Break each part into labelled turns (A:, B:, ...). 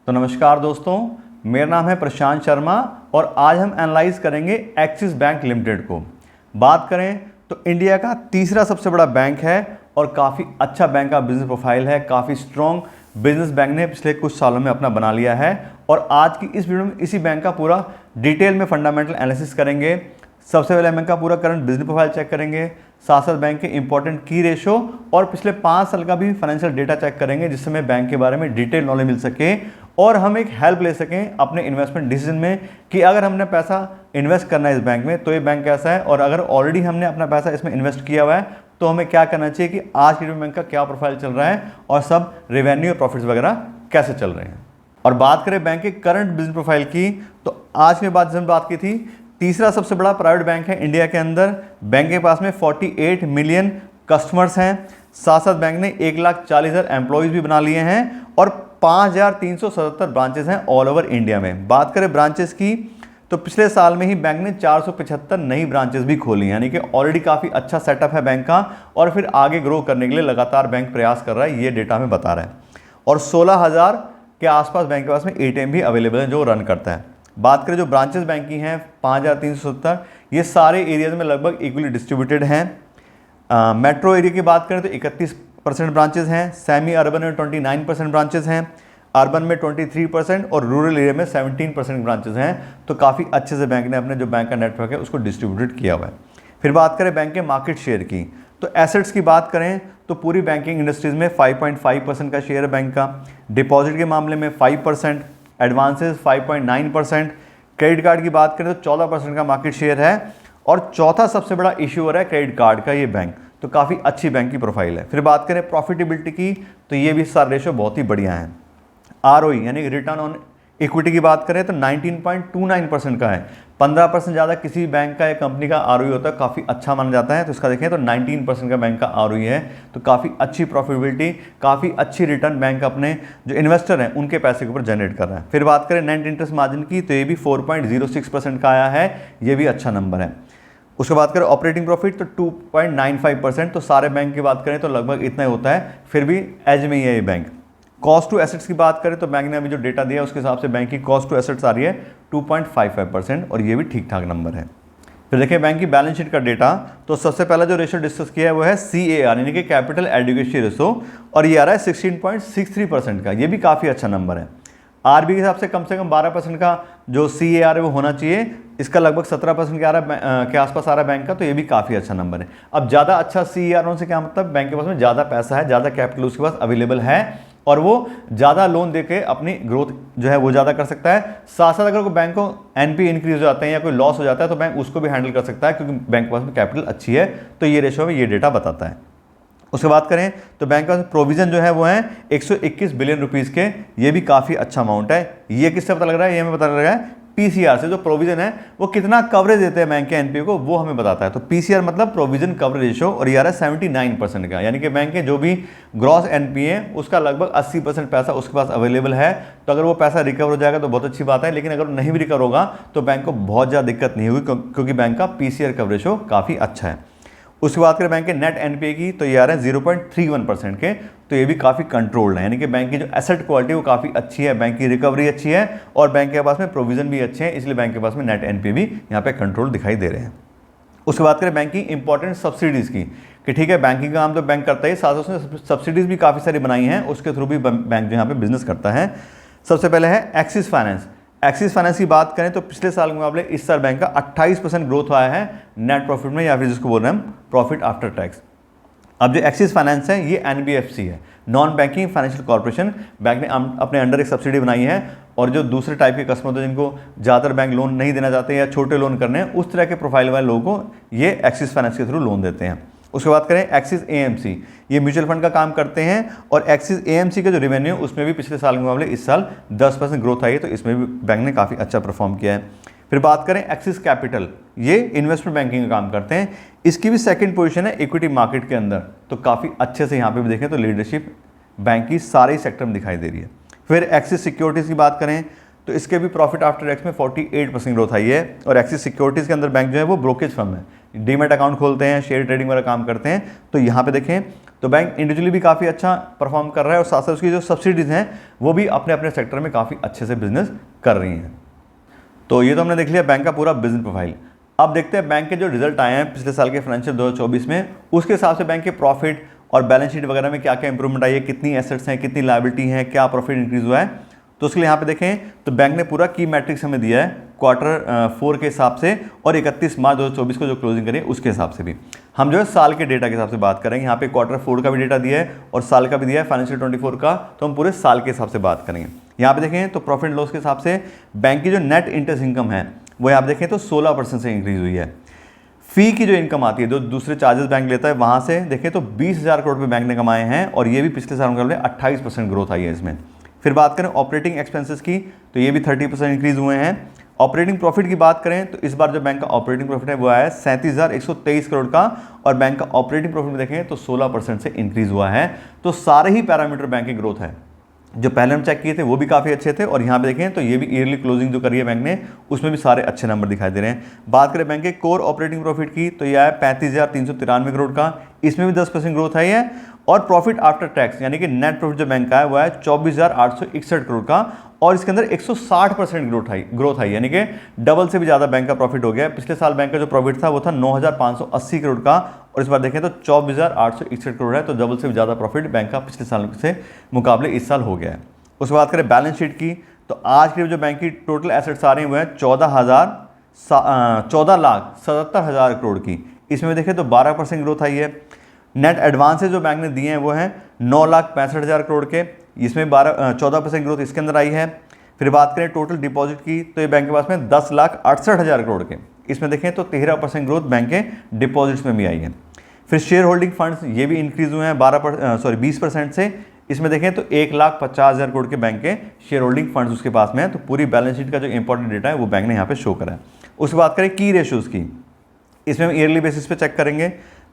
A: तो नमस्कार दोस्तों, मेरा नाम है प्रशांत शर्मा और आज हम एनालाइज करेंगे एक्सिस बैंक लिमिटेड को। बात करें तो इंडिया का तीसरा सबसे बड़ा बैंक है और काफ़ी अच्छा बैंक का बिजनेस प्रोफाइल है। काफ़ी स्ट्रॉन्ग बिजनेस बैंक ने पिछले कुछ सालों में अपना बना लिया है और आज की इस वीडियो में इसी बैंक का पूरा डिटेल में फंडामेंटल एनालिसिस करेंगे। सबसे पहले बैंक का पूरा करंट बिजनेस प्रोफाइल चेक करेंगे, साथ साथ बैंक के इंपॉर्टेंट की रेशो और पिछले 5 साल का भी फाइनेंशियल डेटा चेक करेंगे, जिससे हमें बैंक के बारे में डिटेल नॉलेज मिल सके और हम एक हेल्प ले सकें अपने इन्वेस्टमेंट डिसीजन में कि अगर हमने पैसा इन्वेस्ट करना है इस बैंक में तो ये बैंक कैसा है, और अगर ऑलरेडी हमने अपना पैसा इसमें इन्वेस्ट किया हुआ है तो हमें क्या करना चाहिए कि आज के बैंक का क्या प्रोफाइल चल रहा है और सब रेवेन्यू और प्रॉफिट्स वगैरह कैसे चल रहे हैं। और बात करें बैंक के करंट बिजनेस प्रोफाइल की, तो आज में बात की थी, तीसरा सबसे बड़ा प्राइवेट बैंक है इंडिया के अंदर। बैंक के पास में 48 मिलियन कस्टमर्स हैं। साथ साथ बैंक ने 1,40,000 एम्प्लॉयज़ भी बना लिए हैं और 5,377 ब्रांचेस हैं ऑल ओवर इंडिया में। बात करें ब्रांचेस की तो पिछले साल में ही बैंक ने 475 नई ब्रांचेस भी खोली, यानी कि ऑलरेडी काफ़ी अच्छा सेटअप है बैंक का और फिर आगे ग्रो करने के लिए लगातार बैंक प्रयास कर रहा है, ये डेटा हमें बता रहा है। और 16,000 के आसपास बैंक के पास में ATM भी अवेलेबल है जो रन करता है। बात करें जो ब्रांचेस बैंक की हैं 5,370, ये सारे एरियाज में लगभग इक्वली डिस्ट्रीब्यूटेड हैं। मेट्रो एरिया की बात करें तो 31% ब्रांचेस हैं, सेमी अर्बन में 29% ब्रांचेस हैं, अर्बन में 23% और रूरल एरिया में 17% ब्रांचेस हैं। तो काफ़ी अच्छे से बैंक ने अपने जो बैंक का नेटवर्क है उसको डिस्ट्रीब्यूटेड किया हुआ है। फिर बात करें बैंक के मार्केट शेयर की, तो एसेट्स की बात करें तो पूरी बैंकिंग इंडस्ट्रीज में 5.5% का शेयर है बैंक का। डिपॉजिट के मामले में 5%, एडवांसेस 5.9%, क्रेडिट कार्ड की बात करें तो 14% का मार्केट शेयर है और चौथा सबसे बड़ा इश्यूअर है क्रेडिट कार्ड का ये बैंक। तो काफ़ी अच्छी बैंक की प्रोफाइल है। फिर बात करें प्रॉफिटेबिलिटी की तो ये भी सारे रेशो बहुत ही बढ़िया है। ROE यानी रिटर्न ऑन इक्विटी की बात करें तो 19.29% का है। 15% ज़्यादा किसी बैंक का या कंपनी का ROE होता है, काफ़ी अच्छा माना जाता है। तो इसका देखें तो 19% का बैंक का ROE है। तो काफ़ी अच्छी प्रॉफिटेबिलिटी, काफ़ी अच्छी रिटर्न बैंक अपने जो इन्वेस्टर हैं उनके पैसे के ऊपर जनरेट कर रहा है। फिर बात करें नेट इंटरेस्ट मार्जिन की तो ये भी 4.06% का आया है, ये भी अच्छा नंबर है। उसके बाद करें ऑपरेटिंग प्रॉफिट तो 2.95%, तो सारे बैंक की बात करें तो लगभग इतना ही होता है, फिर भी एज में ही है ये बैंक। कॉस्ट टू एसेट्स की बात करें तो बैंक ने अभी जो डेटा दिया है उसके हिसाब से बैंक की कॉस्ट टू एसेट्स आ रही है 2.55% और ये भी ठीक ठाक नंबर है। फिर देखिए बैंक की बैलेंस शीट का डेटा, तो सबसे पहला जो रेशो डिस्कस किया है वो है CAR यानी कि कैपिटल एडिक्वेसी रेशो, और ये आ रहा है 16.63% का, ये भी काफ़ी अच्छा नंबर है। RBI के हिसाब से कम 12% का जो CAR है वो होना चाहिए, इसका लगभग 17% के आसपास आ रहा है बैंक का, तो ये भी काफ़ी अच्छा नंबर है। अब ज़्यादा अच्छा CAR होने से क्या मतलब, बैंक के पास में ज़्यादा पैसा है, ज़्यादा कैपिटल उसके पास अवेलेबल है और वो ज़्यादा लोन देके अपनी ग्रोथ जो है वो ज़्यादा कर सकता है। साथ साथ अगर कोई बैंक को NPA इंक्रीज हो जाते हैं या कोई लॉस हो जाता है तो बैंक उसको भी हैंडल कर सकता है, क्योंकि बैंक के पास में कैपिटल अच्छी है। तो ये रेशो में ये डेटा बताता है। उसके बात करें तो बैंक का प्रोविजन जो है वो है 121 बिलियन रुपीज़ के, ये भी काफ़ी अच्छा अमाउंट है। ये किससे पता लग रहा है, ये हमें पता लग रहा है PCR से। जो प्रोविजन है वो कितना कवरेज देते हैं बैंक के NPA को, वो हमें बताता है। तो PCR मतलब प्रोविजन कवरेज रेशो, और ये आ रहा है 79% का, यानी कि बैंक के जो भी ग्रॉस NPA उसका लगभग 80% पैसा उसके पास अवेलेबल है। तो अगर वो पैसा रिकवर हो जाएगा तो बहुत अच्छी बात है, लेकिन अगर नहीं भी रिकवर होगा तो बैंक को बहुत ज़्यादा दिक्कत नहीं होगी, क्योंकि बैंक का PCR कवरेज रेशो काफ़ी अच्छा है। उसके बाद करें बैंक के नेट NPA की तो ये आ रहे हैं 0.31% के, तो ये भी काफ़ी कंट्रोल्ड है, यानी कि बैंक की जो एसेट क्वालिटी वो काफ़ी अच्छी है, बैंक की रिकवरी अच्छी है और बैंक के पास में प्रोविजन भी अच्छे हैं, इसलिए बैंक के पास में नेट NPA भी यहाँ पे कंट्रोल दिखाई दे रहे हैं। उसके बाद करें बैंक की इंपॉर्टेंट सब्सिडीज़ की कि ठीक है बैंकिंग का काम तो बैंक करता है, साथ उसने सब्सिडीज़ भी काफ़ी सारी बनाई हैं, उसके थ्रू भी बैंक जो यहाँ पे बिजनेस करता है। सबसे पहले है एक्सिस फाइनेंस। एक्सिस फाइनेंस की बात करें तो पिछले साल के मुकाबले इस साल बैंक का 28% ग्रोथ आया है नेट प्रॉफिट में, या फिर जिसको बोल रहे हैं हम प्रॉफिट आफ्टर टैक्स। अब जो एक्सिस फाइनेंस है ये NBFC है, non banking financial corporation. Bank ने अपने अंडर एक सब्सिडी बनाई है और जो दूसरे टाइप के कस्टमर होते हैं जिनको ज़्यादातर बैंक लोन नहीं देना चाहते या छोटे लोन करने हैं, उस तरह के प्रोफाइल वाले लोगों को ये एक्सिस फाइनेंस के थ्रू लोन देते हैं। उसके बाद करें एक्सिस AMC, ये म्यूचुअल फंड का काम करते हैं और एक्सिस AMC का जो रेवेन्यू उसमें भी पिछले साल के मुकाबले इस साल 10% ग्रोथ आई है, तो इसमें भी बैंक ने काफ़ी अच्छा परफॉर्म किया है। फिर बात करें एक्सिस कैपिटल, ये इन्वेस्टमेंट बैंकिंग का काम करते हैं, इसकी भी सेकंड पोजीशन है इक्विटी मार्केट के अंदर, तो काफ़ी अच्छे से यहाँ पे भी देखें तो लीडरशिप बैंक की सारे सेक्टर में दिखाई दे रही है। फिर एक्सिस सिक्योरिटीज़ की बात करें तो इसके भी प्रॉफिट आफ्टर टैक्स में 48% ग्रोथ आई है और एक्सिस सिक्योरिटीज़ के अंदर बैंक जो है वो ब्रोकेज फर्म है, डीमैट अकाउंट खोलते हैं, शेयर ट्रेडिंग वाला काम करते हैं। तो यहाँ पे देखें तो बैंक इंडिविजुअली भी काफ़ी अच्छा परफॉर्म कर रहा है और साथ साथ उसकी जो सब्सिडीज़ हैं वो भी अपने अपने सेक्टर में काफ़ी अच्छे से बिजनेस कर रही हैं। तो ये तो हमने देख लिया बैंक का पूरा बिजनेस प्रोफाइल। अब देखते हैं बैंक के जो रिजल्ट आए हैं पिछले साल के फाइनेंशियल 2024 में, उसके हिसाब से बैंक के प्रॉफिट और बैलेंस शीट वगैरह में क्या क्या इंप्रूवमेंट आई है, कितनी एसेट्स हैं, कितनी लायबिलिटी हैं, क्या प्रॉफिट इंक्रीज हुआ है। तो उसके लिए यहाँ पे देखें तो बैंक ने पूरा की मैट्रिक्स हमें दिया है Q4 के हिसाब से और 31 मार्च 2024 को जो क्लोजिंग करी उसके हिसाब से भी। हम जो है साल के डेटा के हिसाब से बात करेंगे। यहाँ पे Q4 का भी डेटा दिया है और साल का भी दिया है फाइनेंशियल 24 का, तो हम पूरे साल के हिसाब से बात करेंगे। यहाँ पे देखें तो प्रॉफिट लॉस के हिसाब से बैंक की जो नेट इंटरेस्ट इनकम है वो यहाँ पे देखें तो 16% से इंक्रीज हुई है। फी की जो इनकम आती है, जो दूसरे चार्जेस बैंक लेता है, वहाँ से देखें तो 20,000 करोड़ रुपये बैंक ने कमाए हैं और ये भी पिछले साल के मुकाबले 28% ग्रोथ आई है इसमें। फिर बात करें ऑपरेटिंग एक्सपेंसेस की तो ये भी 30% इंक्रीज हुए हैं। ऑपरेटिंग प्रॉफिट की बात करें तो इस बार जो बैंक का ऑपरेटिंग प्रॉफिट है वो आया 37,123 करोड़ का और बैंक का ऑपरेटिंग प्रॉफिट में देखें तो 16% से इंक्रीज हुआ है। तो सारे ही पैरामीटर बैंक की ग्रोथ है। जो पहले हम चेक किए थे वो भी काफ़ी अच्छे थे और यहाँ पे देखें तो ये भी ईयरली क्लोजिंग जो करी है बैंक ने उसमें भी सारे अच्छे नंबर दिखाई दे रहे हैं। बात करें बैंक के कोर ऑपरेटिंग प्रॉफिट की तो यह है 35,393 करोड़ का, इसमें भी 10% ग्रोथ आई है। और प्रॉफिट आफ्टर टैक्स यानी कि नेट प्रॉफिट जो बैंक का है वो है 24,861 करोड़ का और इसके अंदर 160% ग्रोथ आई यानी कि डबल से भी ज़्यादा बैंक का प्रॉफिट हो गया। पिछले साल बैंक का जो प्रॉफिट था वो था 9,580 करोड़ का और इस बार देखें तो 24,861 करोड़ है, तो डबल से भी ज़्यादा प्रॉफिट बैंक का पिछले साल से मुकाबले इस साल हो गया है। उसके बाद करें बैलेंस शीट की तो आज के जो बैंक की टोटल एसेट्स आ रही हैं वो है 14,77,000 करोड़ की, इसमें देखें तो 12% ग्रोथ आई है। नेट एडवांसेज जो बैंक ने दिए हैं वो हैं 9,65,000 करोड़ के, इसमें 14% ग्रोथ इसके अंदर आई है। फिर बात करें टोटल डिपॉजिट की तो ये बैंक के पास में 10,68,000 करोड़ के, इसमें देखें तो 13% ग्रोथ बैंक के डिपॉजिट्स में भी आई है। फिर शेयर होल्डिंग फंड्स ये भी इंक्रीज हुए हैं 20% से, इसमें देखें तो 1,50,000 करोड़ के बैंक के शेयर होल्डिंग फंड्स उसके पास में है। तो पूरी बैलेंस शीट का जो इंपॉर्टेंट डेटा है वो बैंक ने यहाँ पे शो करा है। उसके बाद करें की रेशियोज़ की, इसमें हम ईयरली बेसिस पे चेक करेंगे।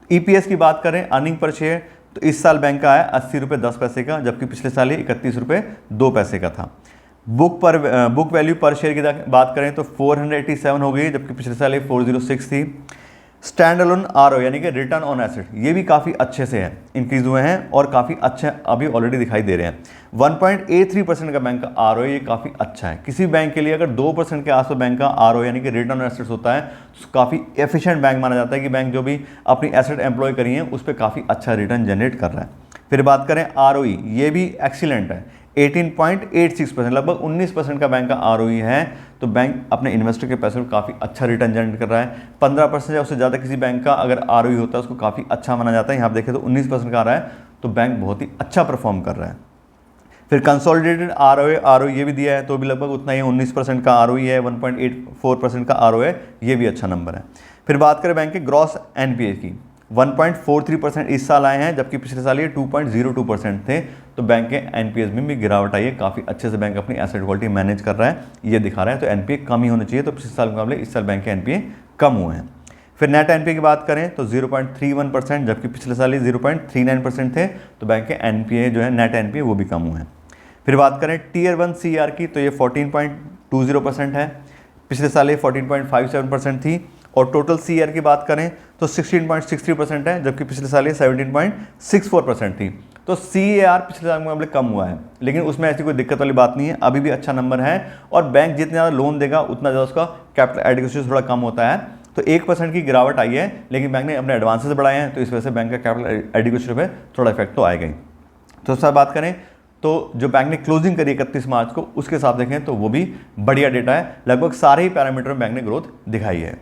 A: ईपीएस की बात करें अर्निंग पर शेयर तो इस साल बैंक का है 80 रुपये 10 पैसे का, जबकि पिछले साल ये 31 रुपये 2 पैसे का था। बुक वैल्यू पर शेयर की बात करें तो 487 हो गई, जबकि पिछले साल ये 406 थी। स्टैंड अलोन आरओ यानी कि रिटर्न ऑन एसेट ये भी काफ़ी अच्छे से है, इंक्रीज हुए हैं और काफ़ी अच्छे अभी ऑलरेडी दिखाई दे रहे हैं। 1.83% का बैंक का आरओ ये काफ़ी अच्छा है। किसी बैंक के लिए अगर 2% के आसपास बैंक का आरओ यानी कि रिटर्न ऑन एसेट्स होता है तो काफ़ी एफिशिएंट बैंक माना जाता है कि बैंक जो भी अपनी एसेट एम्प्लॉय करी है उस पर काफ़ी अच्छा रिटर्न जनरेट कर रहा है। फिर बात करें आरओई ये भी एक्सीलेंट है, 18.86%, लगभग 19% का बैंक का आरओई है। तो बैंक अपने इन्वेस्टर के पैसे में काफ़ी अच्छा रिटर्न जनरेट कर रहा है। 15% या उससे ज़्यादा किसी बैंक का अगर आरओई होता है उसको काफ़ी अच्छा माना जाता है। यहाँ आप देखें तो 19% का आ रहा है, तो बैंक बहुत ही अच्छा परफॉर्म कर रहा है। फिर कंसोलिडेटेड आरओई ये भी दिया है तो भी लगभग उतना ही 19% का आरओई है, 1.84% का आरओई है, ये भी अच्छा नंबर है। फिर बात करें बैंक के ग्रॉस एनपीए की 1.43% इस साल आए हैं, जबकि पिछले साल ये 2.02% थे। तो बैंक के एनपीएस में भी गिरावट आई है, काफ़ी अच्छे से बैंक अपनी एसेट क्वालिटी मैनेज कर रहा है, ये दिखा रहा है। तो एनपीए कम ही होना चाहिए, तो पिछले साल के मुकाबले इस साल बैंक के एनपीए कम हुए हैं। फिर नेट एनपीए की बात करें तो 0.31%, जबकि पिछले साल ये 0.39% थे। तो बैंक के एनपीए जो है नेट एनपीए वो भी कम हुए हैं। फिर बात करें टीयर 1 सीआर की तो ये 14.20% है, पिछले साल ये 14.57% थी। और टोटल सीआर की बात करें तो 16.63% है, जबकि पिछले साल ये 17.64% थी। तो सीआर पिछले साल के मुकाबले कम हुआ है, लेकिन उसमें ऐसी कोई दिक्कत वाली बात नहीं है, अभी भी अच्छा नंबर है। और बैंक जितना ज़्यादा लोन देगा उतना ज़्यादा उसका कैपिटल एडिक्वेसी थोड़ा कम होता है। तो 1% की गिरावट आई है, लेकिन बैंक ने अपने एडवांसेस बढ़ाए हैं, तो इस वजह से बैंक का कैपिटल एडिक्वेसी पे थोड़ा इफेक्ट तो आएगा ही। तो उसके बात करें तो जो बैंक ने क्लोजिंग करी 31 मार्च को उसके साथ देखें तो वो भी बढ़िया डेटा है, लगभग सारे ही पैरामीटर में बैंक ने ग्रोथ दिखाई है।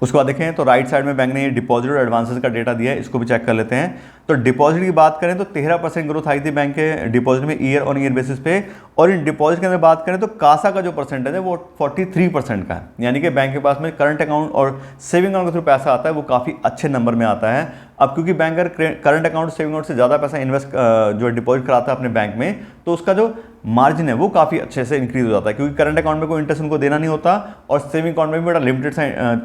A: उसके बाद देखें तो राइट साइड में बैंक ने ये डिपॉजिट और एडवांसेस का डेटा दिया है, इसको भी चेक कर लेते हैं। तो डिपॉजिट की बात करें तो 13% ग्रोथ आई थी बैंक के डिपॉजिट में ईयर ऑन ईयर बेसिस पे। और इन डिपॉजिट के अंदर बात करें तो कासा का जो परसेंटेज है वो 43% का है, यानी कि बैंक के पास में करंट अकाउंट और सेविंग अकाउंट के थ्रू पैसा आता है वो काफ़ी अच्छे नंबर में आता है। अब क्योंकि बैंक अगर करंट अकाउंट सेविंग अकाउंट से ज़्यादा पैसा इन्वेस्ट जो डिपॉजिट कराता है अपने बैंक में, तो उसका जो मार्जिन है वो काफ़ी अच्छे से इंक्रीज हो जाता है, क्योंकि करंट अकाउंट में कोई इंटरेस्ट उनको देना नहीं होता और सेविंग अकाउंट में भी बड़ा लिमिटेड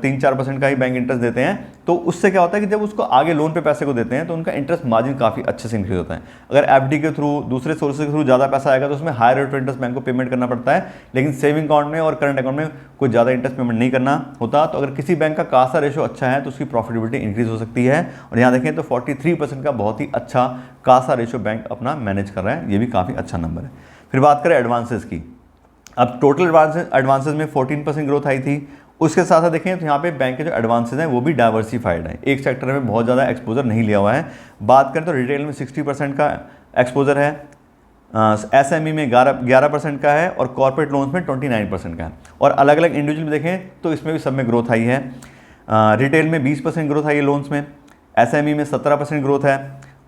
A: 3-4% का ही बैंक इंटरेस्ट देते हैं, तो उससे क्या होता है कि जब उसको आगे लोन पे पैसे को देते हैं तो उनका इंटरेस्ट मार्जिन काफ़ी अच्छे से इंक्रीज होता है। अगर एफडी के थ्रू, दूसरे सोर्सेज के थ्रू ज़्यादा पैसा आएगा तो उसमें higher rate of interest bank को पेमेंट करना पड़ता है, लेकिन सेविंग अकाउंट में और करंट अकाउंट में कोई ज़्यादा इंटरेस्ट पेमेंट नहीं करना होता। तो अगर किसी बैंक का कासा रेशो अच्छा है तो उसकी प्रॉफिटेबिलिटी इंक्रीज हो सकती है। और यहाँ देखें तो 43% का बहुत ही अच्छा कासा रेशो बैंक अपना मैनेज कर रहा है, ये भी काफ़ी अच्छा नंबर है। फिर बात करें एडवांसेस की। अब टोटल एडवांसेस में 14% ग्रोथ आई थी। उसके साथ साथ देखें तो यहाँ पे बैंक के जो एडवांसेस हैं वो भी डाइवर्सिफाइड है, एक सेक्टर में बहुत ज़्यादा एक्सपोजर नहीं लिया हुआ है। बात करें तो रिटेल में 60% का एक्सपोजर है, एसएमई में 11% का है और कॉर्पोरेट लोन्स में 29% का है। और अलग अलग इंडिविजुअल में देखें तो इसमें भी सब में ग्रोथ आई है। रिटेल में 20% ग्रोथ आई है लोन्स में, एसएमई में 17% ग्रोथ है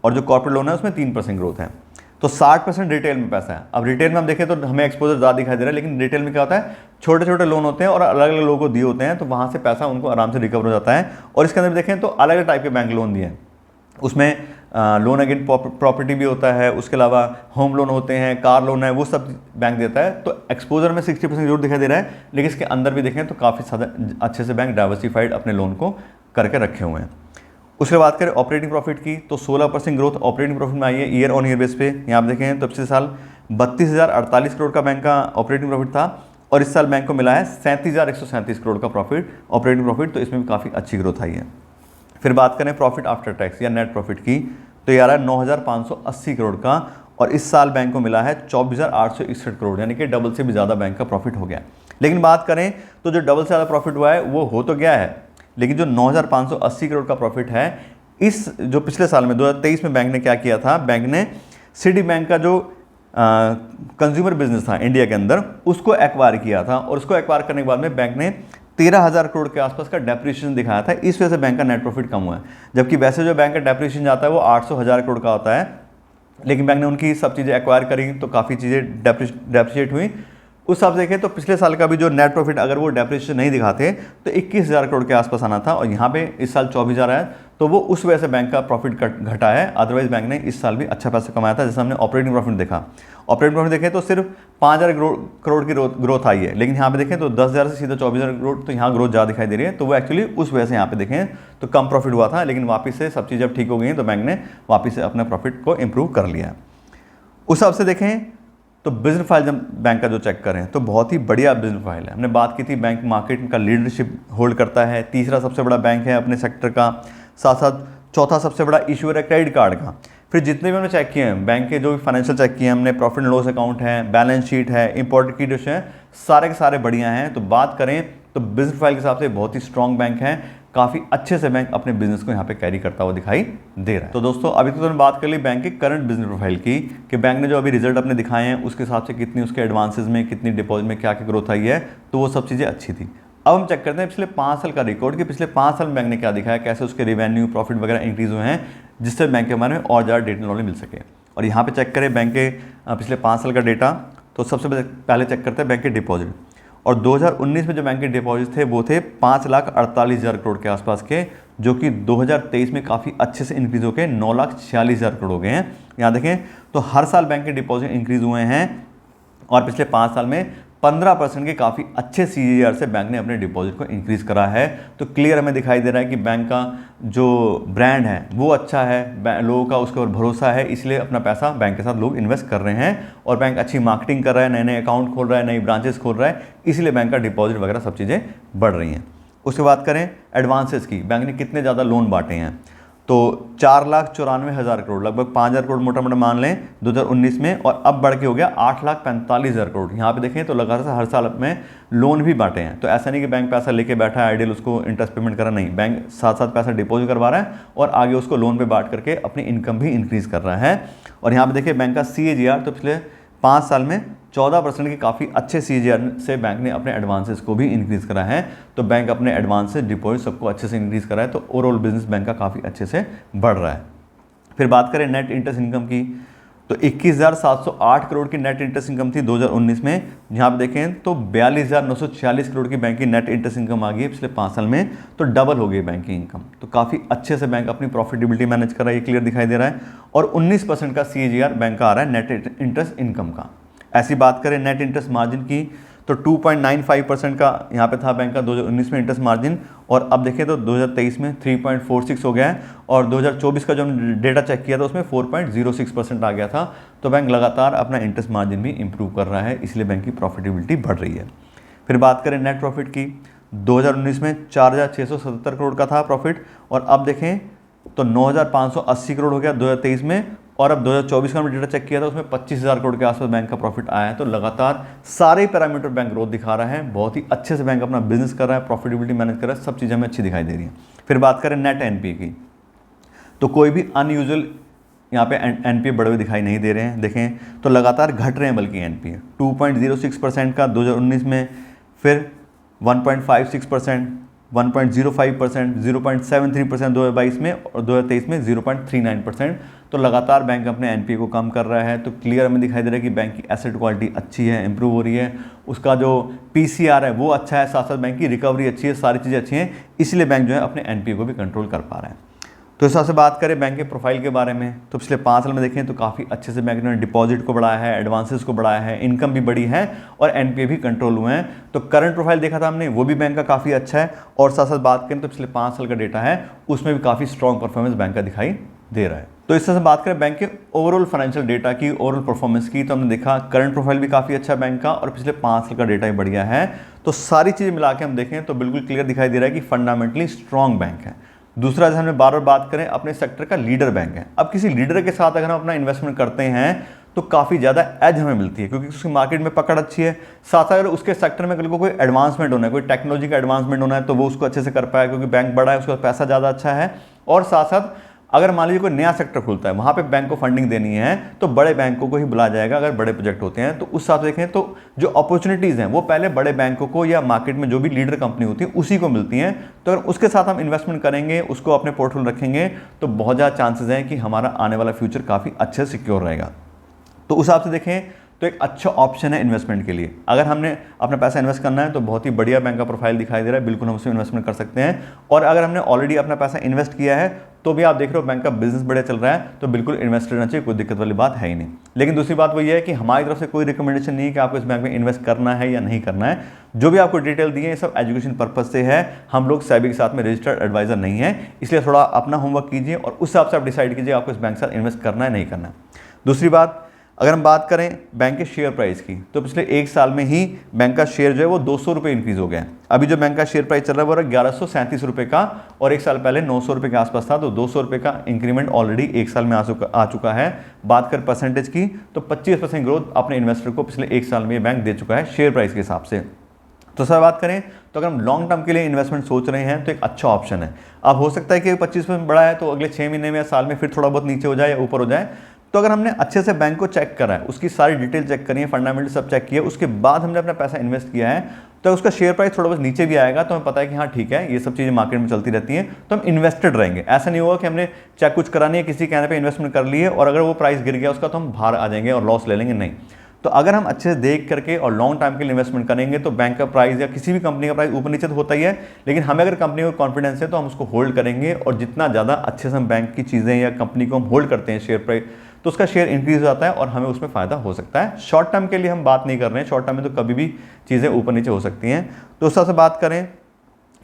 A: और जो कॉर्पोरेट लोन है उसमें 3% ग्रोथ है। तो 60% रिटेल में पैसा है। अब रिटेल में हम देखें तो हमें एक्सपोजर ज़्यादा दिखाई दे रहा है, लेकिन रिटेल में क्या होता है, छोटे छोटे लोन होते हैं और अलग अलग लोगों को दिए होते हैं, तो वहाँ से पैसा उनको आराम से रिकवर हो जाता है। और इसके अंदर देखें तो अलग अलग टाइप के बैंक लोन दिए हैं, उसमें लोन अगेंस्ट प्रॉपर्टी भी होता है, उसके अलावा होम लोन होते हैं, कार लोन है, वो सब बैंक देता है। तो एक्सपोजर में 60% जरूर दिखाई दे रहा है, लेकिन इसके अंदर भी देखें तो काफ़ी ज़्यादा अच्छे से बैंक डाइवर्सिफाइड अपने लोन को करके रखे हुए हैं। उसके बात करें ऑपरेटिंग प्रॉफिट की तो 16% ग्रोथ ऑपरेटिंग प्रॉफिट में आई है ईयर ऑन ईयर बेस पे। यहाँ आप देखें तो पिछले साल 32,048 करोड़ का बैंक का ऑपरेटिंग प्रॉफिट था और इस साल बैंक को मिला है 37,137 करोड़ का प्रॉफिट ऑपरेटिंग प्रॉफिट, तो इसमें भी काफ़ी अच्छी ग्रोथ आई है। फिर बात करें प्रॉफिट आफ्टर टैक्स या नेट प्रॉफिट की तो ये आ रहा है 9,580 करोड़ का और इस साल बैंक को मिला है 24,861 करोड़, यानी कि डबल से भी ज़्यादा बैंक का प्रॉफिट हो गया। लेकिन बात करें तो जो डबल से ज़्यादा प्रॉफिट हुआ है वो हो तो गया है, लेकिन जो 9,580 करोड़ का प्रॉफिट है, इस जो पिछले साल में 2023 में बैंक ने क्या किया था, बैंक ने सिटी बैंक का जो कंज्यूमर बिजनेस था इंडिया के अंदर उसको एक्वायर किया था और उसको एक्वायर करने के बाद में बैंक ने 13,000 करोड़ के आसपास का डेप्रिसिएशन दिखाया था। इस वजह से बैंक का नेट प्रॉफिट कम हुआ है, जबकि वैसे जो बैंक का डेप्रिसिएशन जाता है वो 800,000 करोड़ का होता है, लेकिन बैंक ने उनकी सब चीज़ें एक्वायर करी तो काफ़ी चीज़ें डेप्रिशिएट हुई। उस हिसाब से देखें तो पिछले साल का भी जो नेट प्रॉफिट अगर वो डेप्रिसिएशन नहीं दिखाते तो 21,000 करोड़ के आसपास आना था और यहाँ पे इस साल 24,000 है, तो वो उस वजह से बैंक का प्रॉफिट घटा है। अदरवाइज बैंक ने इस साल भी अच्छा पैसा कमाया था। जैसे हमने ऑपरेटिंग प्रॉफिट देखा, ऑपरेटिंग प्रॉफिट देखें तो सिर्फ 5,000 करोड़ की ग्रोथ आई है, लेकिन यहाँ पे देखें तो 10,000 से सीधा 24,000 करोड़, तो यहाँ ग्रोथ ज़्यादा दिखाई दे रही है। तो वो एक्चुअली उस वजह से यहाँ पे देखें तो कम प्रॉफिट हुआ था, लेकिन वापस से सब चीज़ जब ठीक हो गई तो बैंक ने वापस से अपने प्रॉफिट को इम्प्रूव कर लिया है। उस हिसाब से देखें तो बिजनेस फाइल जब बैंक का जो चेक करें तो बहुत ही बढ़िया बिजनेस फाइल है। हमने बात की थी बैंक मार्केट का लीडरशिप होल्ड करता है, तीसरा सबसे बड़ा बैंक है अपने सेक्टर का, साथ साथ चौथा सबसे बड़ा इशूअर है क्रेडिट कार्ड का। फिर जितने भी हमने चेक किए हैं बैंक के, जो भी फाइनेंशियल चेक किए हैं हमने, प्रॉफिट एंड लॉस अकाउंट है, बैलेंस शीट है, इंपॉर्टेंट की डिश है, सारे के सारे बढ़िया हैं। तो बात करें तो बिजनेस फाइल के हिसाब से बहुत ही स्ट्रॉन्ग बैंक है, काफ़ी अच्छे से बैंक अपने बिजनेस को यहाँ पे कैरी करता हुआ दिखाई दे रहा है। तो दोस्तों अभी तो हमने बात कर ली बैंक के करंट बिजनेस प्रोफाइल की कि बैंक ने जो अभी रिजल्ट अपने दिखाए हैं उसके हिसाब से कितनी उसके एडवांसेस में, कितनी डिपॉजिट में क्या क्या ग्रोथ आई है, तो वो सब चीज़ें अच्छी थी। अब हम चेक करते हैं पिछले 5 साल का रिकॉर्ड कि पिछले 5 साल में बैंक ने क्या दिखाया, कैसे उसके रेवेन्यू प्रॉफिट वगैरह इंक्रीज हुए हैं, जिससे बैंक के बारे में और ज़्यादा डिटेल नॉलेज मिल सके। और यहाँ पे चेक करें बैंक के पिछले 5 साल का डेटा, तो सबसे पहले चेक करते हैं बैंक के डिपॉजिट। और 2019 में जो बैंक के डिपॉजिट थे वो थे 5,48,000 करोड़ के आसपास के, जो कि 2023 में काफ़ी अच्छे से इंक्रीज होकर 9,46,000 करोड़ हो गए हैं। यहाँ देखें तो हर साल बैंक के डिपॉजिट इंक्रीज हुए हैं और पिछले 5 साल में 15% के काफ़ी अच्छे CAGR से बैंक ने अपने डिपॉजिट को इंक्रीज करा है। तो क्लियर हमें दिखाई दे रहा है कि बैंक का जो ब्रांड है वो अच्छा है, लोगों का उसके ऊपर भरोसा है, इसलिए अपना पैसा बैंक के साथ लोग इन्वेस्ट कर रहे हैं और बैंक अच्छी मार्केटिंग कर रहा है, नए नए अकाउंट खोल रहा है, नई ब्रांचेस खोल रहा है, इसलिए बैंक का डिपॉजिट वगैरह सब चीज़ें बढ़ रही हैं। उसके बाद करें एडवांसेस की, बैंक ने कितने ज़्यादा लोन बांटे हैं, तो 4,94,000 करोड़, लगभग 5,000 करोड़ मोटा मोटा मान लें 2019 में, और अब बढ़ के हो गया 8,45,000 करोड़। यहाँ पे देखें तो लगातार हर साल में लोन भी बांटे हैं। तो ऐसा नहीं कि बैंक पैसा लेके बैठा है आइडियल उसको इंटरेस्ट पेमेंट करा, नहीं, बैंक साथ साथ पैसा डिपॉजिट करवा रहा है और आगे उसको लोन पे बांट करके अपनी इनकम भी इंक्रीज़ कर रहा है। और यहाँ पे देखिए बैंक का CAGR तो पिछले 5 साल में 14% के काफ़ी अच्छे CAGR से बैंक ने अपने एडवांसेस को भी इंक्रीज़ करा है। तो बैंक अपने एडवांसेस डिपॉजिट सबको अच्छे से इंक्रीज़ करा है, तो ओवरऑल बिजनेस बैंक का काफ़ी अच्छे से बढ़ रहा है। फिर बात करें नेट इंटरेस्ट इनकम की, तो 21,708 करोड़ की नेट इंटरेस्ट इनकम थी 2019 में। यहाँ पर देखें तो 42,946 करोड़ की बैंक की नेट इंटरेस्ट इनकम आ गई है पिछले 5 साल में, तो डबल हो गई बैंक की इनकम। तो काफ़ी अच्छे से बैंक अपनी प्रॉफिटेबिलिटी मैनेज कर रहा है, ये क्लियर दिखाई दे रहा है। और 19% का CAGR बैंक का आ रहा है नेट इंटरेस्ट इनकम का। ऐसी बात करें नेट इंटरेस्ट मार्जिन की, तो 2.95% का यहाँ पे था बैंक का 2019 में इंटरेस्ट मार्जिन, और अब देखें तो 2023 में 3.46 हो गया है, और 2024 का जो हमने डेटा चेक किया था उसमें 4.06% आ गया था। तो बैंक लगातार अपना इंटरेस्ट मार्जिन भी इंप्रूव कर रहा है, इसलिए बैंक की प्रॉफिटेबिलिटी बढ़ रही है। फिर बात करें नेट प्रॉफिट की, 2019 में 4,677 करोड़ का था प्रॉफिट, और अब देखें तो 9,580 करोड़ हो गया 2023 में, और अब 2024 का हमने डेटा चेक किया था उसमें 25,000 करोड़ के आसपास बैंक का प्रॉफिट आया है। तो लगातार सारे पैरामीटर बैंक ग्रोथ दिखा रहा है, बहुत ही अच्छे से बैंक अपना बिजनेस कर रहा है, प्रॉफिटेबिलिटी मैनेज कर रहा है, सब चीज़ें हमें अच्छी दिखाई दे रही हैं। फिर बात करें नेट एनपीए की, तो कोई भी अनयूजुअल यहाँ पे एनपीए बढ़े हुए दिखाई नहीं दे रहे हैं। देखें तो लगातार घट रहे हैं बल्कि एनपीए 2.06% का 2019 में, फिर 1.56%, 1.05%, 0.73% 2022 में, और 2023 में 0.39%। तो लगातार बैंक अपने एनपीए को कम कर रहा है। तो क्लियर हमें दिखाई दे रहा है कि बैंक की एसेट क्वालिटी अच्छी है, इंप्रूव हो रही है, उसका जो पीसीआर है वो अच्छा है, साथ साथ बैंक की रिकवरी अच्छी है, सारी चीज़ें अच्छी हैं, इसलिए बैंक जो है अपने एनपीए को भी कंट्रोल कर पा रहा है। तो इस हिसाब से बात करें बैंक के प्रोफाइल के बारे में, तो पिछले 5 साल में देखें तो काफ़ी अच्छे से बैंक ने डिपॉजिट को बढ़ाया है, एडवांसेस को बढ़ाया है, इनकम भी बढ़ी है, और एनपीए भी कंट्रोल हुए हैं। तो करंट प्रोफाइल देखा था हमने, वो भी बैंक का काफ़ी अच्छा है, और साथ साथ बात करें तो पिछले 5 साल का डेटा है उसमें भी काफ़ी स्ट्रॉन्ग परफॉर्मेंस बैंक का दिखाई दे रहा है। तो इस तरह से बात करें बैंक के ओवरऑल फाइनेंशियल डेटा की, ओवरऑल परफॉर्मेंस की, तो हमने देखा करंट प्रोफाइल भी काफ़ी अच्छा है बैंक का, और पिछले 5 साल का डेटा भी बढ़िया है। तो सारी चीज़ें मिला के हम देखें तो बिल्कुल क्लियर दिखाई दे रहा है कि फंडामेंटली स्ट्रॉन्ग बैंक है। दूसरा, जैसे हमने बार बार बात करें, अपने सेक्टर का लीडर बैंक है। अब किसी लीडर के साथ अगर हम अपना इन्वेस्टमेंट करते हैं तो काफ़ी ज़्यादा एज हमें मिलती है, क्योंकि उसकी मार्केट में पकड़ अच्छी है। साथ अगर उसके सेक्टर में कल को कोई एडवांसमेंट होना है, कोई टेक्नोलॉजी का एडवांसमेंट होना है, तो वो उसको अच्छे से कर पाए, क्योंकि बैंक बड़ा है, उसका पैसा ज़्यादा अच्छा है। और साथ साथ अगर मान लीजिए कोई नया सेक्टर खुलता है, वहाँ पे बैंक को फंडिंग देनी है, तो बड़े बैंकों को ही बुलाया जाएगा अगर बड़े प्रोजेक्ट होते हैं। तो उस हिसाब से देखें तो जो अपॉर्चुनिटीज़ हैं वो पहले बड़े बैंकों को या मार्केट में जो भी लीडर कंपनी होती है उसी को मिलती हैं। तो अगर उसके साथ हम इन्वेस्टमेंट करेंगे, उसको अपने पोर्टफोलियो रखेंगे, तो बहुत ज़्यादा चांसेस हैं कि हमारा आने वाला फ्यूचर काफ़ी अच्छे से सिक्योर रहेगा। तो उस हिसाब से देखें तो एक अच्छा ऑप्शन है इन्वेस्टमेंट के लिए। अगर हमने अपना पैसा इन्वेस्ट करना है तो बहुत ही बढ़िया बैंक का प्रोफाइल दिखाई दे रहा है, बिल्कुल हम उसमें इन्वेस्टमेंट कर सकते हैं। और अगर हमने ऑलरेडी अपना पैसा इन्वेस्ट किया है तो भी आप देख रहे हो बैंक का बिजनेस बढ़िया चल रहा है, तो बिल्कुल इन्वेस्ट करना चाहिए, कोई दिक्कत वाली बात है ही नहीं। लेकिन दूसरी बात वो ये है कि हमारी तरफ से कोई रिकमेंडेशन नहीं है कि आपको इस बैंक में इन्वेस्ट करना है या नहीं करना है। जो भी आपको डिटेल दी है ये सब एजुकेशन पर्पज से है, हम लोग सेबी के साथ में रजिस्टर्ड एडवाइजर नहीं है, इसलिए थोड़ा अपना होमवर्क कीजिए और उस हिसाब से आप डिसाइड कीजिए आपको इस बैंक के साथ इन्वेस्ट करना है नहीं करना है। दूसरी बात, अगर हम बात करें बैंक के शेयर प्राइस की, तो पिछले 1 साल में ही बैंक का शेयर जो है वो 200 रुपये इंक्रीज हो गया है। अभी जो बैंक का शेयर प्राइस चल रहा है वो 1137 रुपये का, और 1 साल पहले 900 रुपये के आसपास था। तो 200 रुपये का इंक्रीमेंट ऑलरेडी 1 साल में आ चुका है। बात कर परसेंटेज की तो 25% ग्रोथ अपने इन्वेस्टर को पिछले 1 साल में ये बैंक दे चुका है शेयर प्राइस के हिसाब से। तो सर बात करें तो अगर हम लॉन्ग टर्म के लिए इन्वेस्टमेंट सोच रहे हैं तो एक अच्छा ऑप्शन है। अब हो सकता है कि 25% बढ़ा है तो अगले 6 महीने में या साल में फिर थोड़ा बहुत नीचे हो जाए या ऊपर हो जाए। तो अगर हमने अच्छे से बैंक को चेक करा है, उसकी सारी डिटेल चेक करी है, फंडामेंटल सब चेक किया, उसके बाद हमने अपना पैसा इन्वेस्ट किया है, तो उसका शेयर प्राइस थोड़ा बहुत नीचे भी आएगा तो हमें पता है कि हाँ ठीक है, ये सब चीज़ें मार्केट में चलती रहती हैं, तो हम इन्वेस्टेड रहेंगे। ऐसा नहीं होगा कि हमने चेक कुछ करा नहीं है, किसी कहने पे इन्वेस्टमेंट कर लिए और अगर वो प्राइस गिर गया उसका तो हम बाहर आ जाएंगे और लॉस ले लेंगे, नहीं। तो अगर हम अच्छे से देख करके और लॉन्ग टाइम के लिए इन्वेस्टमेंट करेंगे तो बैंक का प्राइस या किसी भी कंपनी का प्राइस ऊपर नीचे तो होता ही है, लेकिन हमें अगर कंपनी को कॉन्फिडेंस है तो हम उसको होल्ड करेंगे, और जितना ज़्यादा अच्छे से हम बैंक की चीज़ें या कंपनी को हम होल्ड करते हैं शेयर प्राइस, तो उसका शेयर इंक्रीज हो जाता है और हमें उसमें फ़ायदा हो सकता है। शॉर्ट टर्म के लिए हम बात नहीं कर रहे हैं, शॉर्ट टर्म में तो कभी भी चीज़ें ऊपर नीचे हो सकती हैं। तो उस तरह से बात करें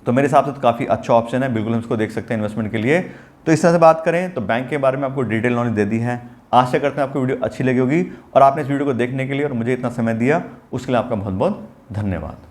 A: तो मेरे हिसाब से तो काफ़ी अच्छा ऑप्शन है, बिल्कुल हम इसको देख सकते हैं इन्वेस्टमेंट के लिए। तो इस तरह से बात करें तो बैंक के बारे में आपको डिटेल नॉलेज दे दी है। आशा करते हैं आपको वीडियो अच्छी लगी होगी और आपने इस वीडियो को देखने के लिए और मुझे इतना समय दिया उसके लिए आपका बहुत बहुत धन्यवाद।